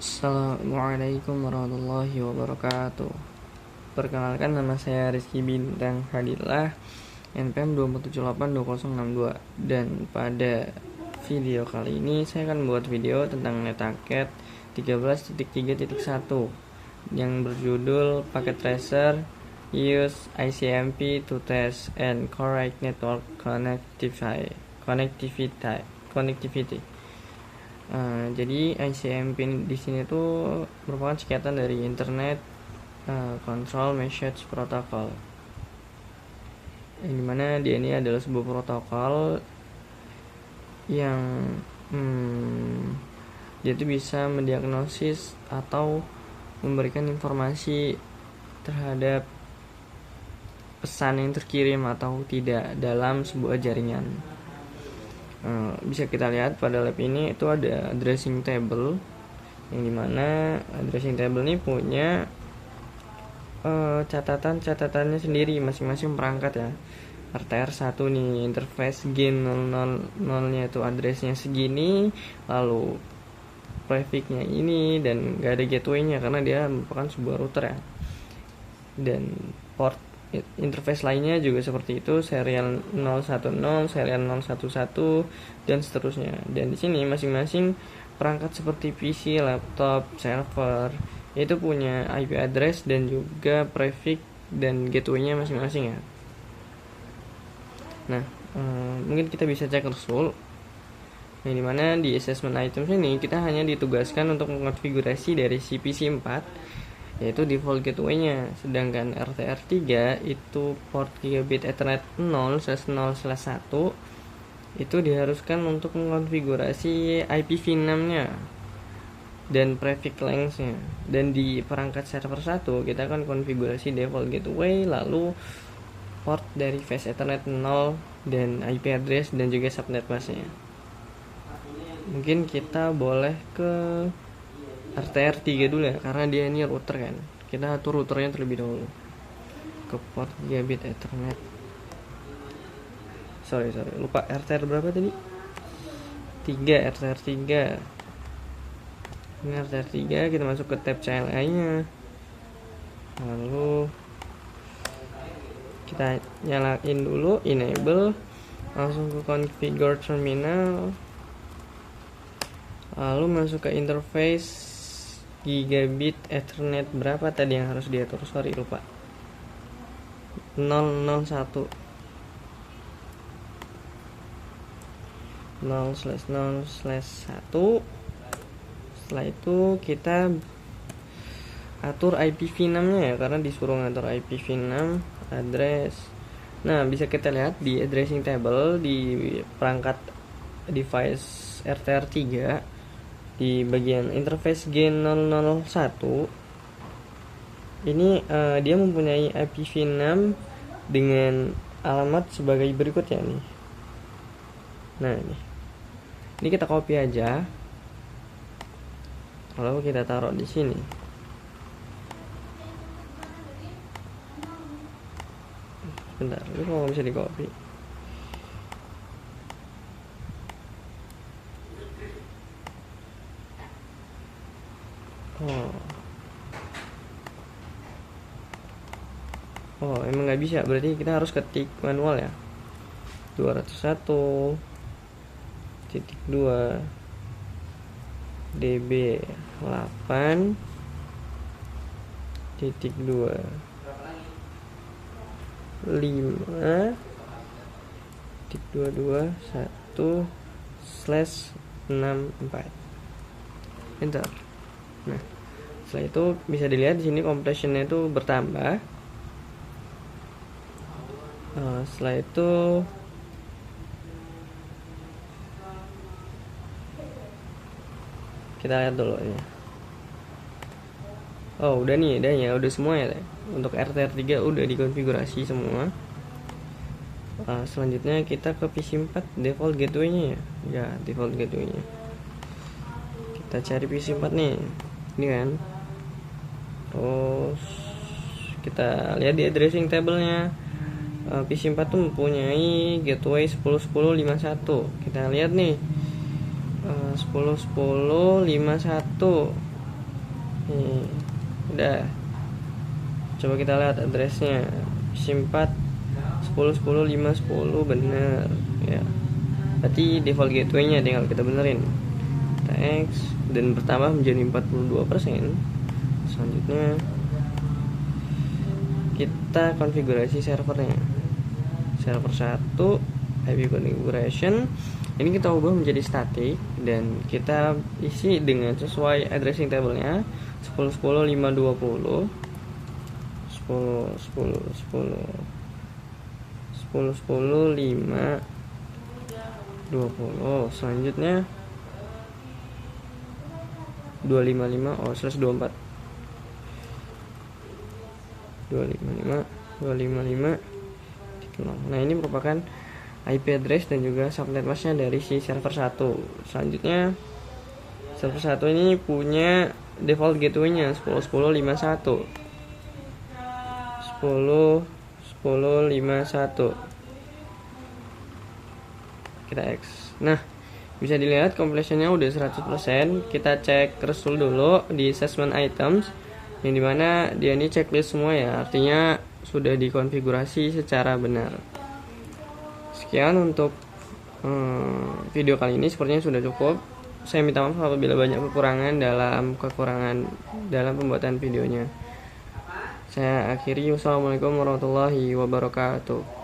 Assalamualaikum warahmatullahi wabarakatuh. Perkenalkan, nama saya Rizky Bintang Fadilah, NPM 2478262. Dan pada video kali ini saya akan membuat video tentang NetAcad 13.3.1 yang berjudul Packet Tracer Use ICMP to Test and Correct Network Connectivity. Jadi ICMP di sini tuh merupakan singkatan dari Internet Control Message Protocol, yang dimana dia ini adalah sebuah protokol yang dia itu bisa mendiagnosis atau memberikan informasi terhadap pesan yang terkirim atau tidak dalam sebuah jaringan. Bisa kita lihat pada lab ini itu ada addressing table, yang dimana addressing table ini punya catatannya sendiri masing-masing perangkat ya. RTR1 nih, interface gain 00 nya itu addressnya segini, lalu prefixnya ini, dan gak ada gateway-nya karena dia merupakan sebuah router ya. Dan port interface lainnya juga seperti itu, serial 010, serial 011 dan seterusnya. Dan di sini masing-masing perangkat seperti PC, laptop, server itu punya IP address dan juga prefix dan gateway-nya masing-masing ya. Nah, mungkin kita bisa cek result, yang dimana di assessment items ini kita hanya ditugaskan untuk mengkonfigurasi dari si PC4, yaitu default gateway-nya. Sedangkan RTR3 itu port gigabit Ethernet 0/0/1 itu diharuskan untuk mengkonfigurasi IPv6-nya dan prefix length-nya. Dan di perangkat server 1 kita akan konfigurasi default gateway, lalu port dari Fast Ethernet 0 dan IP address dan juga subnet bus-nya. Mungkin kita boleh ke RTR3 dulu ya, karena dia ini router kan. Kita atur routernya terlebih dahulu. Ke port gigabit Ethernet. Sorry, lupa RTR berapa tadi? 3, RTR3. Ini RTR3, kita masuk ke tab CLI-nya. Lalu kita nyalain dulu, enable, langsung ke configure terminal. Lalu masuk ke interface gigabit Ethernet berapa tadi yang harus diatur, lupa, 001 0/0/1. Setelah itu kita atur IPv6 nya ya, karena disuruh ngatur IPv6 address. Nah, bisa kita lihat di addressing table di perangkat device RTR3 di bagian interface gain 001 ini dia mempunyai IPv6 dengan alamat sebagai berikut ya nih. Nah, ini kita copy aja, lalu kita taruh di sini. Bentar, ini kok bisa di copy? Oh, emang nggak bisa, berarti kita harus ketik manual ya. 201.2 db 8.2 5.22.1/64 enter. Nah, setelah itu bisa dilihat di sini compression-nya itu bertambah. Setelah itu kita lihat dulu ya. Oh, udah nih, udah semua ya. Untuk RTR3 udah dikonfigurasi semua. Selanjutnya kita ke PC4 default gateway-nya ya. Ya, default gateway-nya. Kita cari PC4 nih. Ini kan. Terus kita lihat di addressing table-nya. PC4 tuh mempunyai gateway 10.10.51. Kita lihat nih, 10.10.51 Nih, udah. Coba kita lihat addressnya. PC4 10 10 5 10 bener ya. Berarti default gateway-nya tinggal kita benerin. Kita X dan bertambah menjadi 42%. Selanjutnya kita konfigurasi servernya. Server 1 IP configuration ini kita ubah menjadi static dan kita isi dengan sesuai addressing table-nya 10 10 5 20 10 10 10 10 10 5 20. Selanjutnya 255 /24 255 255. Nah, ini merupakan IP address dan juga subnet masknya dari si server 1. Selanjutnya server 1 ini punya default gateway-nya 10 10 51 10 10 51. Kita X. Nah, bisa dilihat completionnya udah 100%. Kita cek result dulu di assessment items, yang dimana dia ini checklist semua ya, artinya sudah dikonfigurasi secara benar. Sekian untuk video kali ini, sepertinya sudah cukup. Saya minta maaf apabila banyak kekurangan dalam pembuatan videonya. Saya akhiri. Wassalamualaikum warahmatullahi wabarakatuh.